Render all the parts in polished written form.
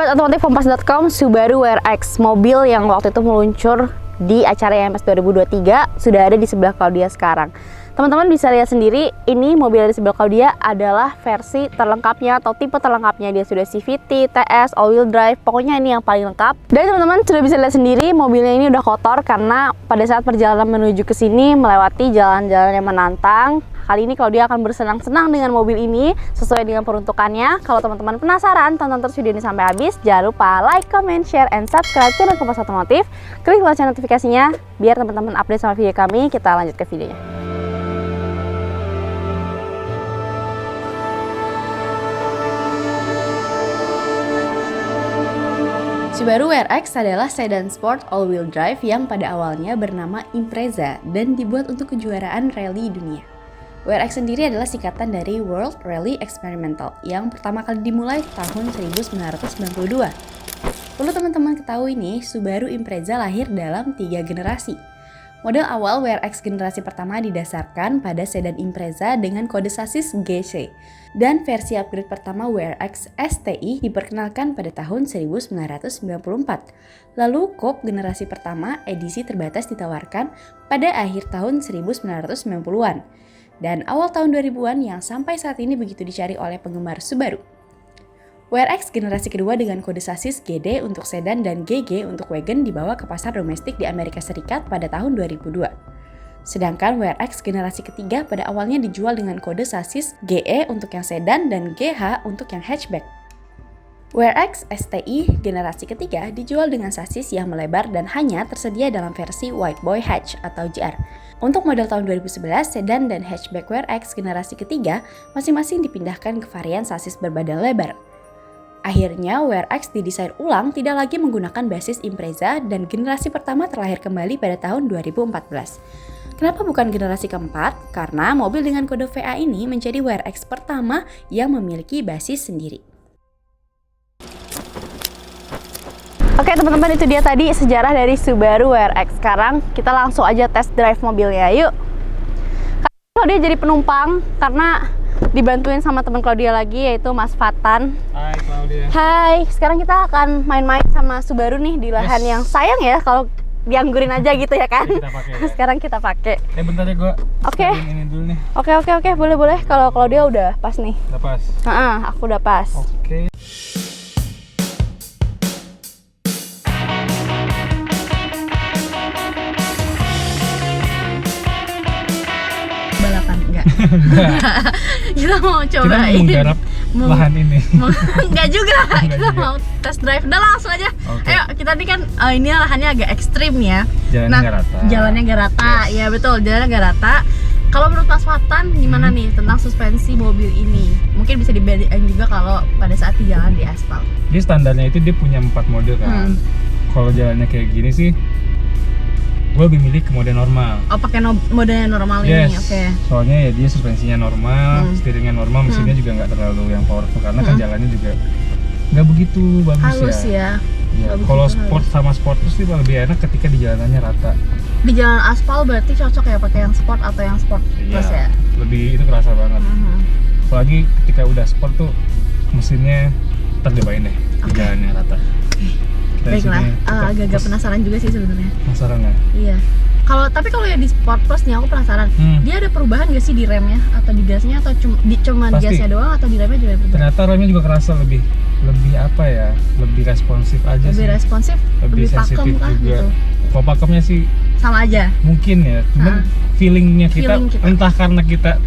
Sobat otomotif kompas.com, Subaru WRX, mobil yang waktu itu meluncur di acara IMS 2023 sudah ada di sebelah Claudia sekarang. Teman-teman bisa lihat sendiri, ini mobil dari sebelah Claudia adalah versi terlengkapnya atau tipe terlengkapnya. Dia sudah CVT, TS, all-wheel drive, pokoknya ini yang paling lengkap. Dan teman-teman sudah bisa lihat sendiri, mobilnya ini udah kotor karena pada saat perjalanan menuju ke sini melewati jalan-jalan yang menantang. Kali ini Claudia akan bersenang-senang dengan mobil ini sesuai dengan peruntukannya. Kalau teman-teman penasaran, tonton terus video ini sampai habis. Jangan lupa like, comment, share, and subscribe channel Kompas Otomotif. Klik lonceng notifikasinya biar teman-teman update sama video kami. Kita lanjut ke videonya. Subaru WRX adalah sedan sport all-wheel drive yang pada awalnya bernama Impreza dan dibuat untuk kejuaraan rally dunia. WRX sendiri adalah singkatan dari World Rally Experimental yang pertama kali dimulai tahun 1992. Perlu teman-teman ketahui nih, Subaru Impreza lahir dalam 3 generasi. Model awal WRX generasi pertama didasarkan pada sedan Impreza dengan kode sasis GC, dan versi upgrade pertama WRX STI diperkenalkan pada tahun 1994. Lalu Coupe generasi pertama edisi terbatas ditawarkan pada akhir tahun 1990-an. Dan awal tahun 2000-an yang sampai saat ini begitu dicari oleh penggemar Subaru. WRX generasi kedua dengan kode sasis GD untuk sedan dan GG untuk wagon dibawa ke pasar domestik di Amerika Serikat pada tahun 2002. Sedangkan WRX generasi ketiga pada awalnya dijual dengan kode sasis GE untuk yang sedan dan GH untuk yang hatchback. WRX STI generasi ketiga dijual dengan sasis yang melebar dan hanya tersedia dalam versi White Boy Hatch atau GR. Untuk model tahun 2011, sedan dan hatchback WRX generasi ketiga masing-masing dipindahkan ke varian sasis berbadan lebar. Akhirnya, WRX didesain ulang tidak lagi menggunakan basis Impreza dan generasi pertama terlahir kembali pada tahun 2014. Kenapa bukan generasi keempat? Karena mobil dengan kode VA ini menjadi WRX pertama yang memiliki basis sendiri. Oke teman-teman, itu dia tadi sejarah dari Subaru WRX. Sekarang kita langsung aja test drive mobilnya, yuk. Claudia jadi penumpang karena dibantuin sama teman Claudia lagi, yaitu Mas Fatan. Hai Claudia. Hai, sekarang kita akan main-main sama Subaru nih di lahan yang sayang ya kalau dianggurin aja gitu ya kan. Kita pakai, ya. Sekarang kita pakai. Bentar ya gue. Oke. Ini dulu nih. Oke, boleh. Kalau Claudia udah pas nih. Udah pas. Aku udah pas. Oke. Balapan enggak? Kita mau cobain. Kita menggarap lahan ini. Enggak juga. Kita mau test drive. Udah langsung aja. Okay. Ayo, kita nih kan ini lahannya agak ekstrim ya. Jalannya nggak rata. Jalannya nggak rata. Yes. Ya betul, jalannya nggak rata. Kalau menurut Mas Fatan gimana nih tentang suspensi mobil ini? Mungkin bisa dibandingkan juga kalau pada saat di jalan di aspal. Jadi standarnya itu dia punya 4 mode kan. Kalau jalannya kayak gini sih, gue lebih milih ke mode normal. Oh, pakai modenya normal Yes. ini, oke. Soalnya ya dia suspensinya normal, steeringnya normal, mesinnya juga nggak terlalu yang powerful karena kan jalannya juga nggak begitu bagus. Halus ya. Kalau sport sama sport terus sih lebih enak ketika di jalanannya rata. Di jalan aspal berarti cocok ya pakai yang sport atau yang sport plus ya? Lebih itu kerasa banget. Apalagi ketika udah sport tuh mesinnya terdebain deh di jalannya rata. Baiklah, agak-agak penasaran juga sih sebenarnya. Penasaran nggak? Iya. Tapi kalau ya di sport plus nih aku penasaran. Dia ada perubahan nggak sih di remnya atau di gasnya atau cuma di gasnya doang atau di remnya juga ada perubahan? Ternyata remnya juga kerasa lebih apa ya? Lebih responsif aja sih. Lebih responsif, lebih sensitif pakem kah juga. gitu? Kalau pakemnya sih Sama aja. mungkin ya, cuman feelingnya kita entah karena kita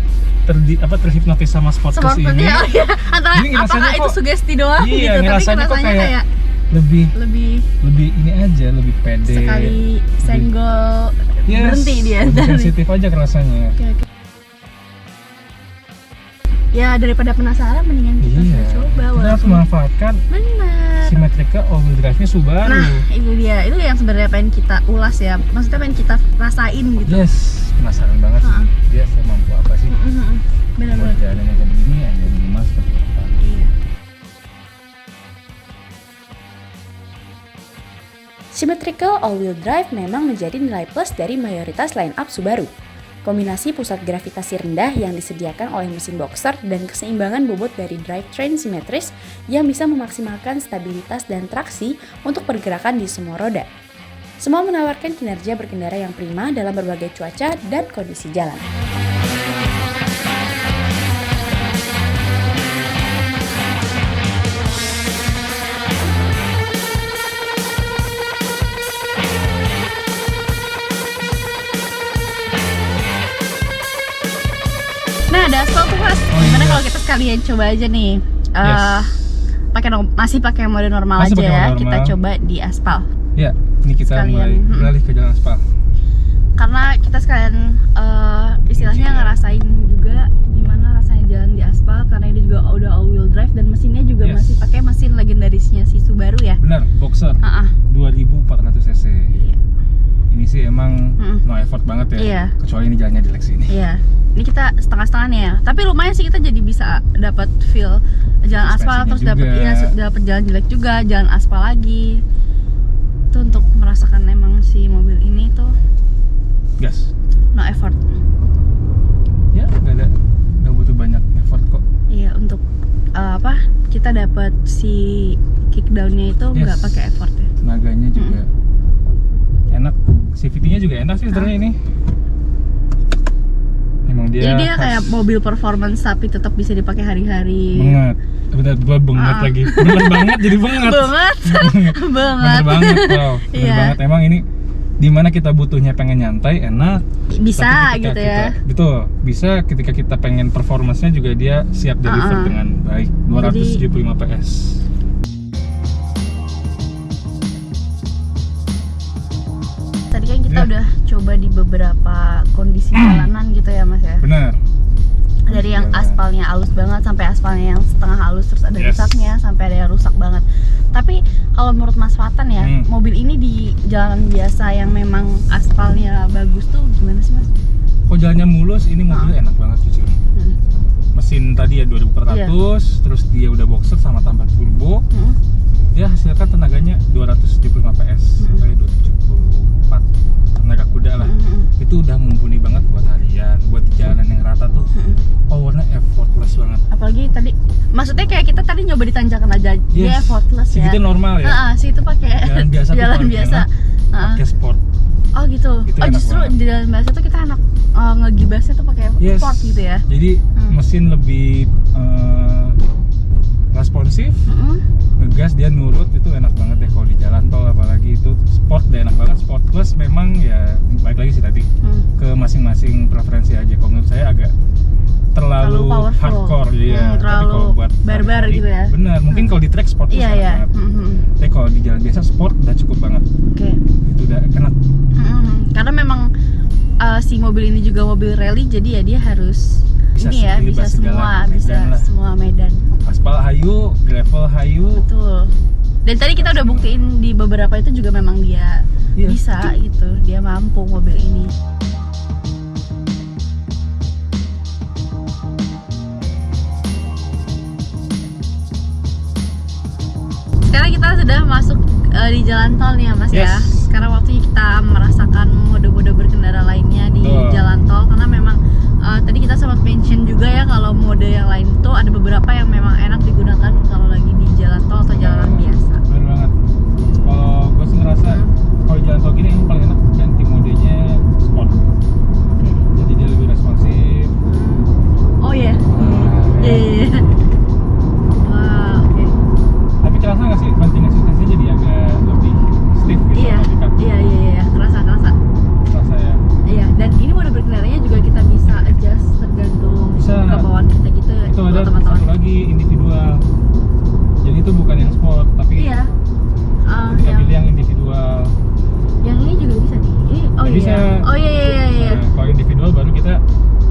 terhipnotis sama sport plus ini. Ya. Antara apakah itu sugesti doang gitu, tapi rasanya kayak lebih ini aja, lebih pede. Sekali senggol berhenti dia. Lebih sensitif aja rasanya. Oke. Ya daripada penasaran mendingan kita coba. Kita harus memanfaatkan symmetrical all-wheel drive-nya Subaru. Nah, itu yang sebenarnya pengen kita ulas ya. Maksudnya pengen kita rasain gitu. Yes, penasaran banget sih. Dia semampu apa sih? Benar-benar. Jalannya kayak begini, ada minimal seperti apa? Iya. Symmetrical all-wheel drive memang menjadi nilai plus dari mayoritas line-up Subaru. Kombinasi pusat gravitasi rendah yang disediakan oleh mesin boxer dan keseimbangan bobot dari drivetrain simetris yang bisa memaksimalkan stabilitas dan traksi untuk pergerakan di semua roda. Semua menawarkan kinerja berkendara yang prima dalam berbagai cuaca dan kondisi jalan. Nah, ada aspal tuh Mas. Gimana kalau kita sekalian coba aja nih? Masih pakai mode normal Masih aja pakai ya. mode Kita normal. coba di aspal. Ya, ini kita Sekalian, mulai beralih ke jalan aspal. Karena kita sekalian istilahnya Uji, ya. ngerasain juga gimana rasanya jalan di aspal, karena ini juga udah all wheel drive dan mesinnya juga Yes. masih pakai mesin legendarisnya si Subaru ya. Benar, boxer 2400 cc. Iya. Ini sih emang no effort banget ya. Iya. Kecuali ini jalannya jelek sini. Iya. Ini kita setengah-setengah nih ya. Tapi lumayan sih, kita jadi bisa dapat feel jalan aspal, terus Suspensinya dapat jalan jelek juga, jalan aspal lagi. Itu untuk merasakan emang si mobil ini tuh Gas. no effort. Ya, nggak butuh banyak effort kok. Iya, untuk kita dapat si kickdownnya itu Yes. nggak pakai effort ya. Tenaganya juga enak. CVT-nya juga enak sih sebenarnya ini. Emang Jadi dia khas kayak mobil performance tapi tetap bisa dipakai hari-hari. banget. Bener, gua banget lagi. Bener banget jadi banget. Banget. Bener banget, bro. Bener Iya. banget. Emang ini dimana kita butuhnya pengen nyantai, enak. Bisa Tapi ketika gitu ya. Betul, bisa ketika kita pengen performance-nya juga dia siap deliver dengan baik. 275 PS. Tadi kan kita Ya. udah coba di beberapa kondisi jalanan gitu ya Mas ya. Bener. Dari yang Jalan. aspalnya halus banget sampai aspalnya yang setengah halus, terus ada Yes. rusaknya sampai ada yang rusak banget. Tapi kalau menurut Mas Fatan ya, mobil ini di jalanan biasa yang memang aspalnya bagus tuh gimana sih Mas? Kok jalannya mulus, ini mobilnya enak banget jujur. Mesin tadi ya 2400, terus dia udah boxer sama tambah turbo. Dia hasilkan tenaganya 275 PS sampai 274 tenaga kuda lah. Itu udah mumpuni banget buat harian, buat di jalanan yang rata tuh. Powernya effortless banget. Apalagi tadi, maksudnya kayak kita tadi nyoba di tanjakan aja, dia Yes. effortless ya. Segitu normal ya. Si itu pakai Jalan biasa tuh jalan paling biasa. enak, pakai sport. Oh gitu. Itu Oh enak justru banget. di jalan biasa tuh kita enak ngegibasnya tuh pakai Yes. sport gitu ya. Jadi mesin lebih responsif, ngegas dia nurut, itu enak banget deh kalau di jalan tol, apalagi itu sport deh, enak banget. Sport plus memang ya balik lagi sih tadi ke masing-masing preferensi aja. Kalau menurut saya agak terlalu powerful. hardcore ya. Tapi Terlalu kalau buat barbar hari-hari, gitu ya. bener, mungkin kalau di track sport plus Iya enak ya. banget. Tapi kalau di jalan biasa sport udah cukup banget. Oke. Itu udah enak. Karena memang si mobil ini juga mobil rally, jadi ya dia harus Bisa ini ya, bisa bebas segala semua, bisa medan lah. semua medan. Aspal hayu, gravel hayu. Betul. Dan tadi kita udah buktiin di beberapa itu juga memang dia Iya. bisa gitu, dia mampu mobil ini. Sekarang kita sudah masuk di jalan tol nih ya Mas ya. Yes. Sekarang waktunya kita merasakan mode-mode berkendara lainnya di Betul. jalan tol, karena memang tadi kita sempat mention juga ya kalau mode yang lain tuh ada beberapa yang memang enak digunakan kalau lagi di jalan tol atau jalanan biasa. Bener banget. Kalau gue sih ngerasa kalau jalan tol gini yang paling enak ganti modenya sport. Jadi dia lebih responsif. Oh iya. Ya. Iya. Wah, oke. Tapi kerasa nggak sih banting asistensinya jadi agak lebih stiff gitu? Iya. lebih kaku? Iya. Kerasa. Kerasa ya. Iya, dan ini mode berkendaranya juga kita bisa adjust tergantung Bisa. kemauan kita gitu ya. Itu ada teman-teman. satu lagi individual. Jadi itu bukan yang sport tapi Iya. kita pilih yang individual. Yang ini juga bisa nih. Ini Ya, bisa. Oh iya. Nah, kalau individual baru kita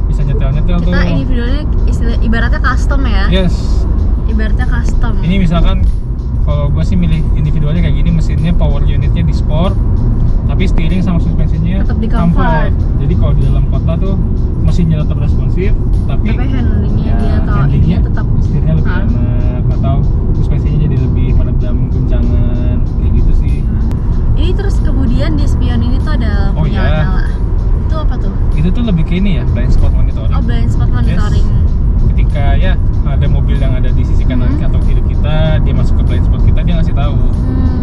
bisa nyetel tuh. Kita individualnya ibaratnya custom ya. Yes. Ibaratnya custom. Ini misalkan kalau gue sih milih individualnya kayak gini, mesinnya power unitnya di sport, tapi steering sama suspensinya Tetap di comfort. Jadi kalau di dalam kota tuh mesinnya tetap responsif, tapi handlingnya dia atau handlingnya ininya tetap setirnya lebih enak, atau suspensinya jadi lebih meredam guncangan kayak gitu sih. Ini terus kemudian di spion ini tuh ada Oh, punya iya. nyala. Itu apa tuh? Itu tuh lebih ke ini ya, blind spot monitoring. Oh, blind spot monitoring. Yes. Ketika ya ada mobil yang ada di sisi kanan atau kiri kita, dia masuk ke blind spot kita, dia ngasih tahu.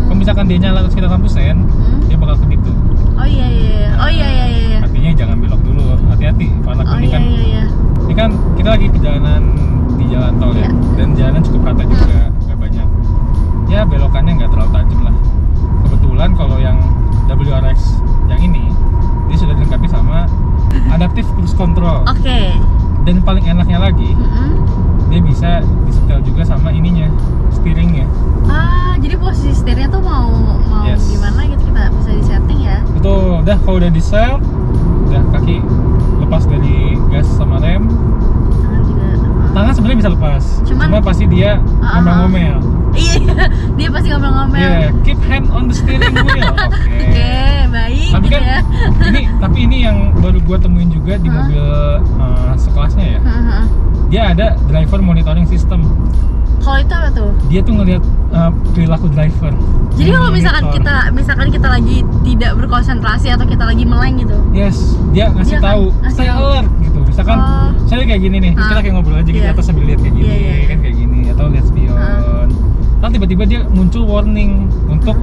Kalau misalkan dia nyala terus kita lampu sen, dia bakal ke situ. Oh iya iya. Oh iya iya iya. Artinya jangan belok dulu, hati-hati. Karena ini kan, ini kan kita lagi di jalan tol ya, dan jalan cukup rata juga, nggak banyak. Ya belokannya nggak terlalu tajam lah. Kebetulan kalau yang WRX yang ini, dia sudah dilengkapi sama adaptive cruise control. Oke. Dan paling enaknya lagi, dia bisa disetel juga sama ininya, steeringnya. Ah, jadi posisi setirnya tuh mau gimana gitu kita bisa disetting ya? Betul, kalau udah di-set, udah kaki lepas dari gas sama rem. Tangan juga. Tangan sebenarnya bisa lepas, cuma pasti dia ngomel-ngomel. Iya, dia pasti ngomel-ngomel. Yeah, keep hand on the steering wheel. Oke, baik. Tapi gitu kan ya. ini yang baru gua temuin juga di mobil sekelasnya ya. Dia ada driver monitoring system. Kalau itu apa tuh? Dia tuh ngelihat perilaku driver. Jadi kalau misalkan kita lagi tidak berkonsentrasi atau kita lagi meleng gitu. Yes, dia ngasih tahu, stay alert gitu. Misalkan saya kayak gini nih, kita kayak ngobrol aja gitu atas sambil lihat kayak gini, kan kayak gini atau lihat spion. Lalu tiba-tiba dia muncul warning untuk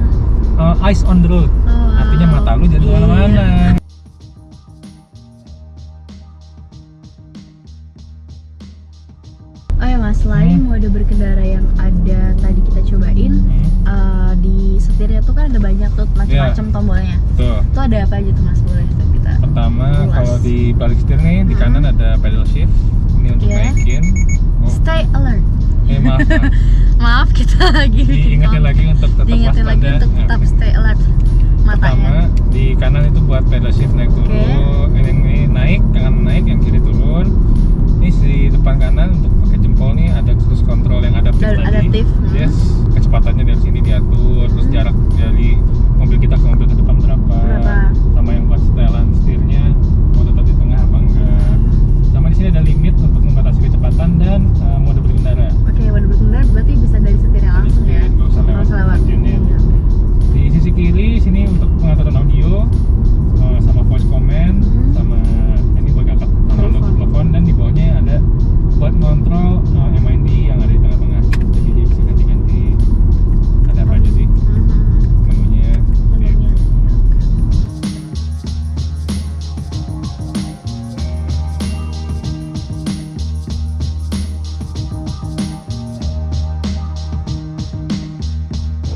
eyes on the road. Artinya mata lu jangan kemana-mana. Oh ya mas, selain mode berkendara yang ada tadi kita cobain, di setirnya tuh kan ada banyak tuh macam-macam tombolnya. Betul. Itu ada apa aja tuh mas, boleh tuh kita? Pertama, kalau di balik setir nih, di kanan ada pedal shift. Ini untuk naikin. Stay alert. Maaf. Maaf, kita lagi diingetin lagi untuk tetap tetap stay alert matanya. Pertama, di kanan itu buat pedal shift naik turun. Ini naik, kanan naik, yang kiri turun. Ini di depan kanan untuk pakai jempol nih ada cruise control yang adaptif tadi. Yes, kecepatannya dari sini diatur, terus jarak dari mobil kita ke mobil ke depan berapa. Sama yang buat setelan setirnya mau tetap di tengah apa enggak. Sama di sini ada limit untuk membatasi kecepatan dan mode berkendara. Oke, mode berkendara berarti bisa dari setirnya langsung ya. Nggak usah lewat unit. Di sisi kiri sini untuk pengaturan audio sama voice command sama ini buat angkat untuk telepon, dan di bawahnya ada buat ngontrol MID yang ada di tengah-tengah. Jadi dia bisa ganti-ganti ada apa aja sih menunya.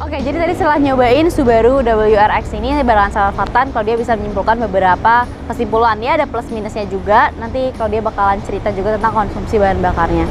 Oke, jadi tadi setelah nyobain Subaru WRX ini bakalan sama Fatan kalau dia bisa menyimpulkan beberapa kesimpulan. Ya ada plus minusnya juga. Nanti kalau dia bakalan cerita juga tentang konsumsi bahan bakarnya.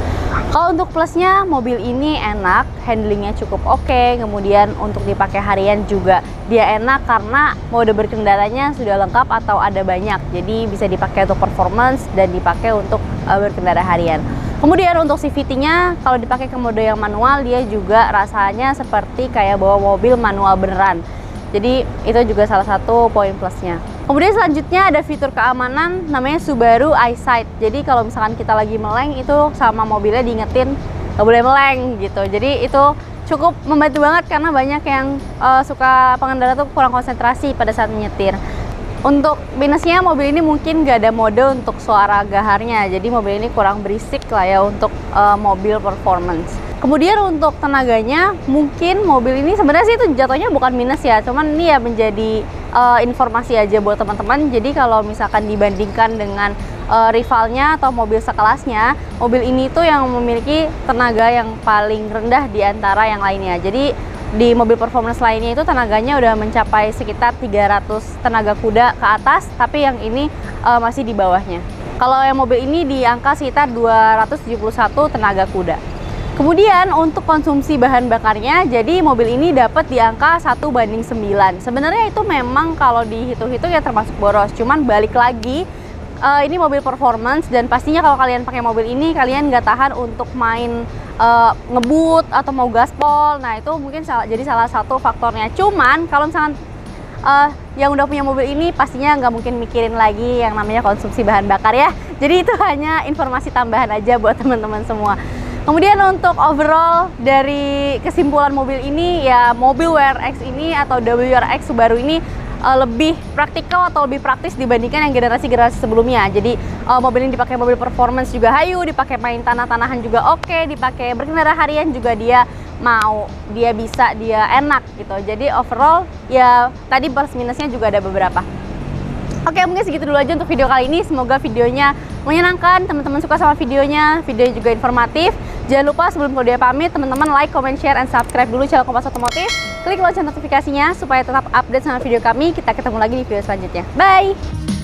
Kalau untuk plusnya, mobil ini enak, handlingnya cukup oke. Kemudian untuk dipakai harian juga dia enak karena mode berkendaranya sudah lengkap atau ada banyak. Jadi bisa dipakai untuk performance dan dipakai untuk berkendara harian. Kemudian untuk CVT-nya, kalau dipakai ke mode yang manual, dia juga rasanya seperti kayak bawa mobil manual beneran. Jadi itu juga salah satu poin plusnya. Kemudian selanjutnya ada fitur keamanan namanya Subaru EyeSight. Jadi kalau misalkan kita lagi meleng, itu sama mobilnya diingetin nggak boleh meleng gitu. Jadi itu cukup membantu banget karena banyak yang suka pengendara tuh kurang konsentrasi pada saat menyetir. Untuk minusnya, mobil ini mungkin nggak ada mode untuk suara gaharnya, jadi mobil ini kurang berisik lah ya untuk mobil performance. Kemudian untuk tenaganya, mungkin mobil ini sebenarnya sih itu jatuhnya bukan minus ya, cuman ini ya menjadi informasi aja buat teman-teman. Jadi kalau misalkan dibandingkan dengan rivalnya atau mobil sekelasnya, mobil ini tuh yang memiliki tenaga yang paling rendah di antara yang lainnya. Jadi di mobil performance lainnya itu tenaganya udah mencapai sekitar 300 tenaga kuda ke atas, tapi yang ini masih di bawahnya. Kalau yang mobil ini di angka sekitar 271 tenaga kuda. Kemudian untuk konsumsi bahan bakarnya, jadi mobil ini dapat di angka 1:9. Sebenarnya itu memang kalau dihitung-hitung ya termasuk boros, cuman balik lagi ini mobil performance dan pastinya kalau kalian pakai mobil ini kalian nggak tahan untuk main ngebut atau mau gaspol. Nah itu mungkin jadi salah satu faktornya. Cuman kalau misalkan yang udah punya mobil ini pastinya nggak mungkin mikirin lagi yang namanya konsumsi bahan bakar ya. Jadi itu hanya informasi tambahan aja buat teman-teman semua. Kemudian untuk overall dari kesimpulan mobil ini ya, mobil WRX ini atau WRX Subaru ini lebih praktikal atau lebih praktis dibandingkan yang generasi-generasi sebelumnya. Jadi mobil ini dipakai mobil performance juga hayu, dipakai main tanah-tanahan juga oke, dipakai berkendara harian juga dia mau, dia bisa, dia enak gitu. Jadi overall ya tadi plus minusnya juga ada beberapa. Oke, mungkin segitu dulu aja untuk video kali ini. Semoga videonya menyenangkan, teman-teman suka sama videonya juga informatif. Jangan lupa sebelum Claudia pamit, teman-teman like, comment, share, and subscribe dulu channel Kompas Otomotif. Klik lonceng notifikasinya supaya tetap update sama video kami. Kita ketemu lagi di video selanjutnya. Bye!